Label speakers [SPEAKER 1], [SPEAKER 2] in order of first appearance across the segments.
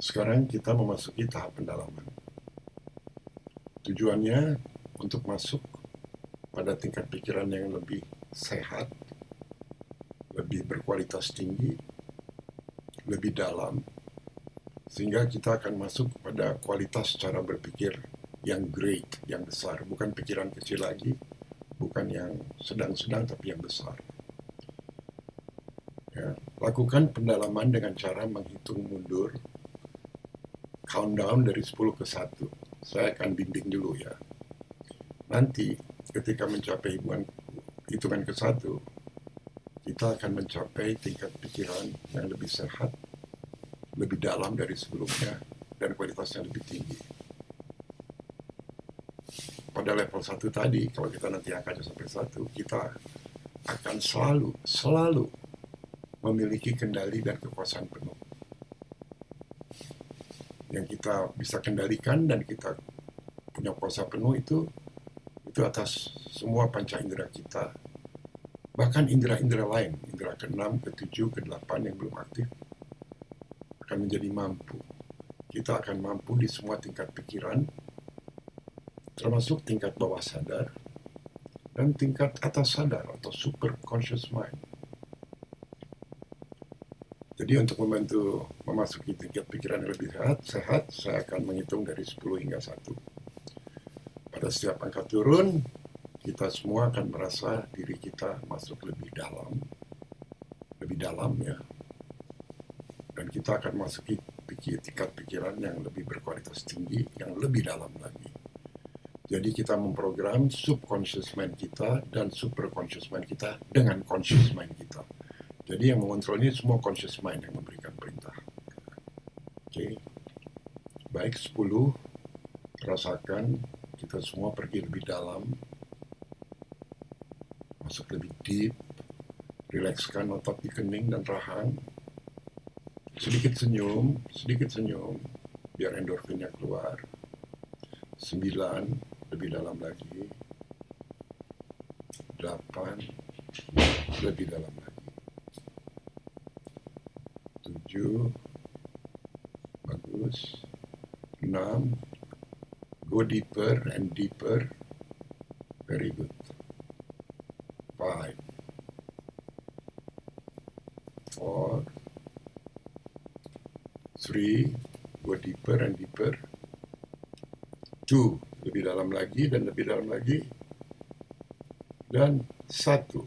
[SPEAKER 1] Sekarang kita memasuki tahap pendalaman. Tujuannya untuk masuk pada tingkat pikiran yang lebih sehat, lebih berkualitas tinggi, lebih dalam, sehingga kita akan masuk pada kualitas cara berpikir yang great, yang besar, bukan pikiran kecil lagi, bukan yang sedang-sedang tapi yang besar. Ya, lakukan pendalaman dengan cara menghitung mundur, countdown dari 10 ke 1. Saya akan bimbing dulu ya. Nanti ketika mencapai hitungan ke 1, kita akan mencapai tingkat pikiran yang lebih sehat, lebih dalam dari sebelumnya, dan kualitasnya lebih tinggi. Pada level 1 tadi, kalau kita nanti angkanya sampai 1, kita akan selalu memiliki kendali dan kekuasaan penuh. Yang kita bisa kendalikan dan kita punya kuasa penuh itu atas semua panca indera kita. Bahkan indera-indera lain, indera ke-6, ke-7, ke-8 yang belum aktif, akan menjadi mampu. Kita akan mampu di semua tingkat pikiran, termasuk tingkat bawah sadar, dan tingkat atas sadar atau super conscious mind. Jadi untuk membantu memasuki tingkat pikiran yang lebih sehat, saya akan menghitung dari 10 hingga 1. Pada setiap angka turun, kita semua akan merasa diri kita masuk lebih dalam ya. Dan kita akan masuki tingkat pikiran yang lebih berkualitas tinggi, yang lebih dalam lagi. Jadi kita memprogram subconscious mind kita dan superconscious mind kita dengan conscious mind kita. Jadi yang mengontrol ini semua conscious mind yang memberikan perintah. Oke. Baik, 10. Rasakan kita semua pergi lebih dalam, masuk lebih deep, rilekskan otot di kening dan rahang, sedikit senyum, biar endorfinnya keluar. 9, lebih dalam lagi. 8, lebih dalam lagi. 7, bagus. 6, go deeper and deeper. Very good. 5, 4, 3, go deeper and deeper. 2, lebih dalam lagi dan lebih dalam lagi. Dan 1,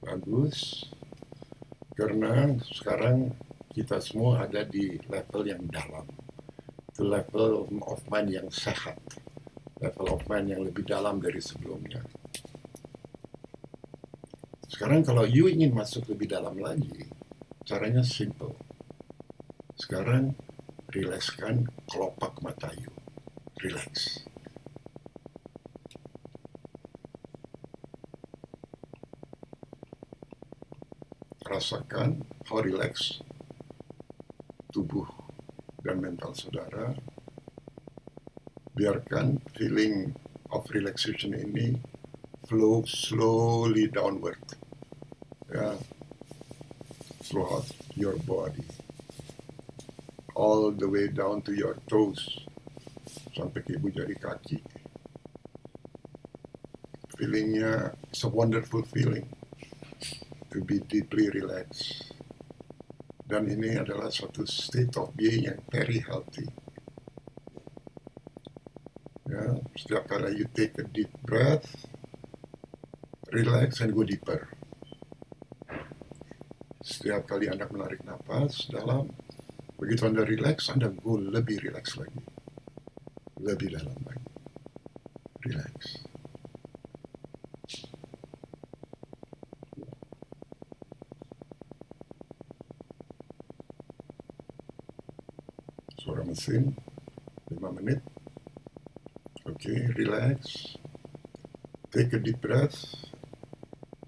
[SPEAKER 1] bagus. Karena sekarang kita semua ada di level yang dalam. Itu level of mind yang sehat. Level of mind yang lebih dalam dari sebelumnya. Sekarang kalau you ingin masuk lebih dalam lagi, caranya simple. Sekarang rilekskan kelopak mata you. Relax. Rasakan how relax tubuh dan mental saudara. Biarkan feeling of relaxation ini flow slowly downward, ya, throughout your body, all the way down to your toes, sampai ke ibu jari kaki. Feelingnya is a wonderful feeling to be deeply relaxed. Dan ini adalah suatu state of being yang very healthy. Ya, setiap kali you take a deep breath, relax and go deeper. Setiap kali Anda menarik nafas dalam, begitu Anda relax, Anda go lebih relax lagi. Lebih dalam lagi. Relax. Suara mesin, 5 menit. Oke, relax. Take a deep breath.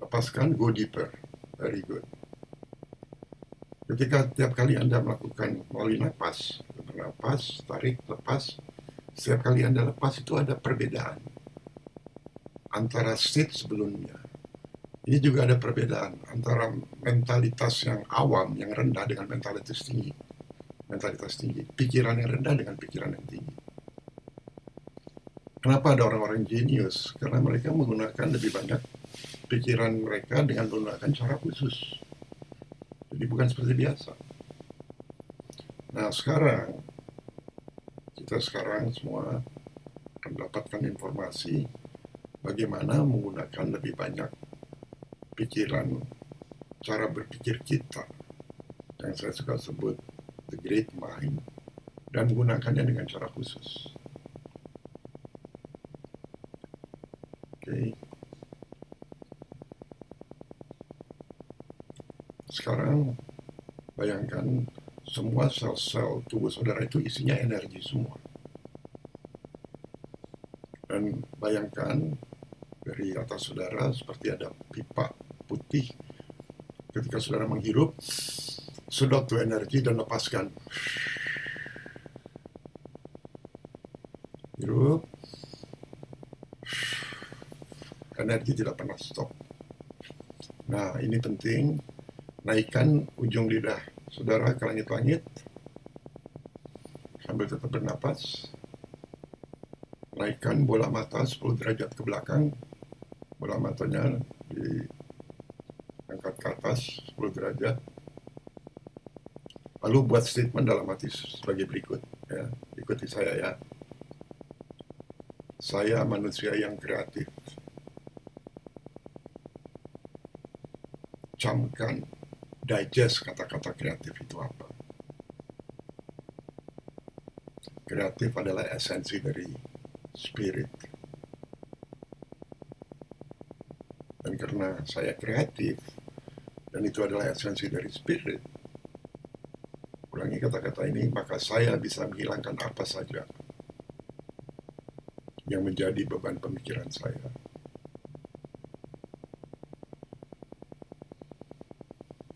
[SPEAKER 1] Lepaskan, go deeper. Very good. Ketika tiap kali Anda melakukan melalui napas, bernapas, tarik, lepas, setiap kali Anda lepas itu ada perbedaan antara state sebelumnya. Ini juga ada perbedaan antara mentalitas yang awam, yang rendah dengan mentalitas tinggi. mentalitas tinggi, pikiran yang rendah dengan pikiran yang tinggi. Kenapa ada orang-orang jenius? Karena mereka menggunakan lebih banyak pikiran mereka dengan menggunakan cara khusus. Jadi bukan seperti biasa. Nah kita sekarang semua mendapatkan informasi bagaimana menggunakan lebih banyak pikiran, cara berpikir kita, yang saya suka sebut the great mind, dan menggunakannya dengan cara khusus. Oke. Sekarang bayangkan semua sel-sel tubuh saudara itu isinya energi semua. Dan bayangkan dari atas saudara seperti ada pipa putih. Ketika saudara menghirup, sedot tuh energi dan lepaskan. Hirup, energi tidak pernah stop. Nah, ini penting. Naikkan ujung lidah saudara ke langit-langit sambil tetap bernapas. Naikkan bola mata 10 derajat ke belakang. Bola matanya diangkat ke atas 10 derajat. Lalu buat statement dalam hati sebagai berikut. Ya. Ikuti saya ya. Saya manusia yang kreatif. Camkan, digest kata-kata kreatif itu apa. Kreatif adalah esensi dari spirit. Dan karena saya kreatif, dan itu adalah esensi dari spirit, ulangi kata-kata ini, maka saya bisa menghilangkan apa saja yang menjadi beban pemikiran saya.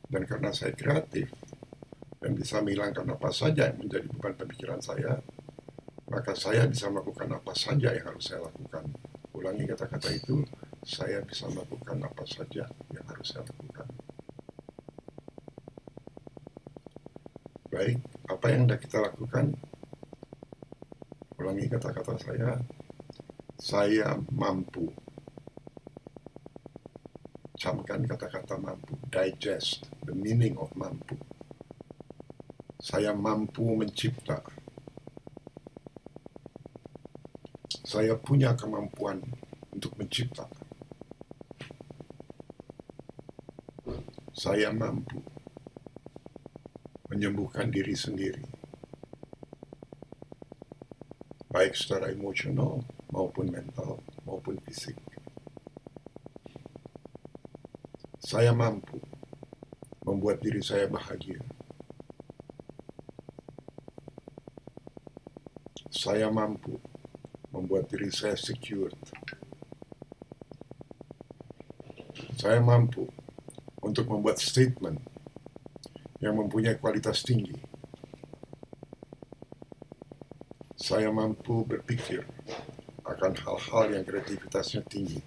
[SPEAKER 1] Dan karena saya kreatif, dan bisa menghilangkan apa saja yang menjadi beban pemikiran saya, maka saya bisa melakukan apa saja yang harus saya lakukan. Ulangi kata-kata itu, saya bisa melakukan apa saja yang harus saya lakukan. Baik, apa yang sudah kita lakukan? Ulangi kata-kata saya mampu. Camkan kata-kata mampu, digest, the meaning of mampu. Saya mampu mencipta. Saya punya kemampuan untuk mencipta. Saya mampu menyembuhkan diri sendiri, baik secara emosional maupun mental maupun fisik. Saya mampu membuat diri saya bahagia. Saya mampu membuat diri saya secure. Saya mampu untuk membuat statement yang mempunyai kualitas tinggi. Saya mampu berpikir akan hal-hal yang kreativitasnya tinggi.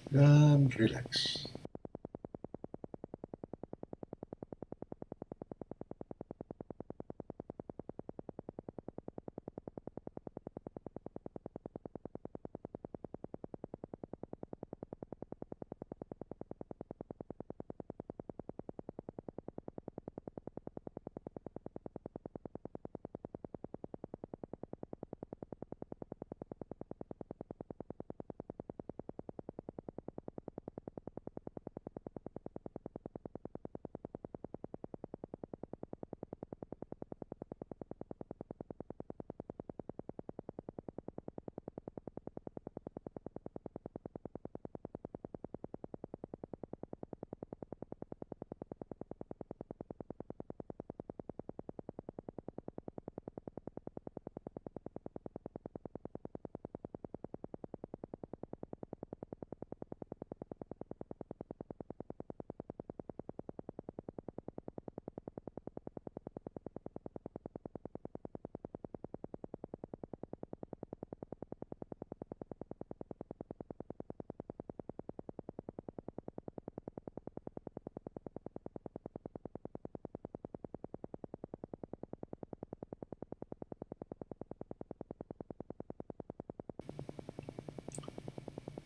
[SPEAKER 1] Dan relax.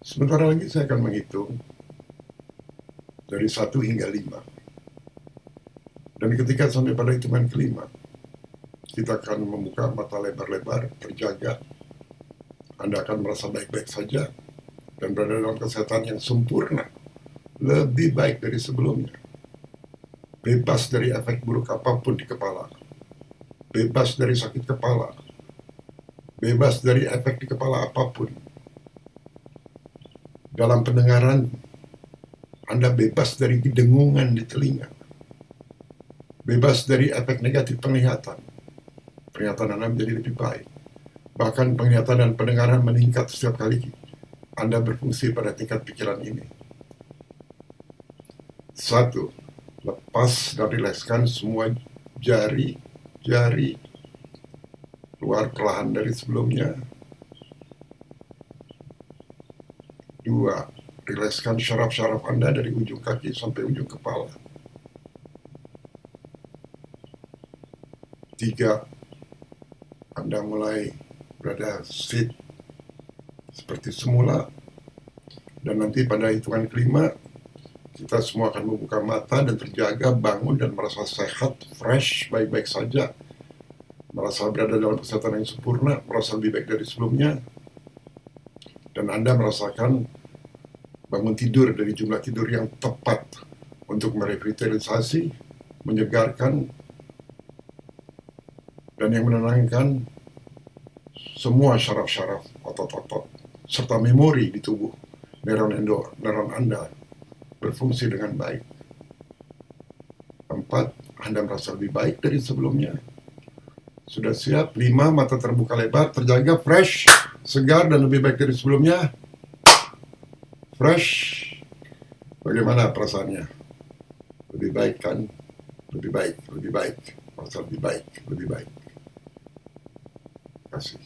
[SPEAKER 1] Sebentar lagi saya akan menghitung dari 1 hingga 5. Dan ketika sampai pada hitungan kelima, kita akan membuka mata lebar-lebar, terjaga. Anda akan merasa baik-baik saja dan berada dalam kesehatan yang sempurna, lebih baik dari sebelumnya. Bebas dari efek buruk apapun di kepala. Bebas dari sakit kepala. Bebas dari efek di kepala apapun. Dalam pendengaran, Anda bebas dari dengungan di telinga. Bebas dari efek negatif penglihatan. Penglihatan Anda menjadi lebih baik. Bahkan penglihatan dan pendengaran meningkat setiap kali Anda berfungsi pada tingkat pikiran ini. 1. Lepas dan rilekskan semua jari keluar perlahan dari sebelumnya. 2. Rilekskan syaraf-syaraf Anda dari ujung kaki sampai ujung kepala. 3. Anda mulai berada sit seperti semula. Dan nanti pada hitungan kelima, kita semua akan membuka mata dan terjaga, bangun dan merasa sehat, fresh, baik-baik saja. Merasa berada dalam kesehatan yang sempurna, merasa lebih baik dari sebelumnya. Dan Anda merasakan bangun tidur dari jumlah tidur yang tepat untuk merevitalisasi, menyegarkan, dan yang menenangkan semua syaraf-syaraf otot-otot, serta memori di tubuh neuron Anda berfungsi dengan baik. 4. Anda merasa lebih baik dari sebelumnya. Sudah siap? 5. Mata terbuka lebar, terjaga, fresh, segar, dan lebih baik dari sebelumnya. Fresh. Bagaimana perasaannya? Lebih baik kan? Lebih baik. Merasa lebih baik. Terima kasih.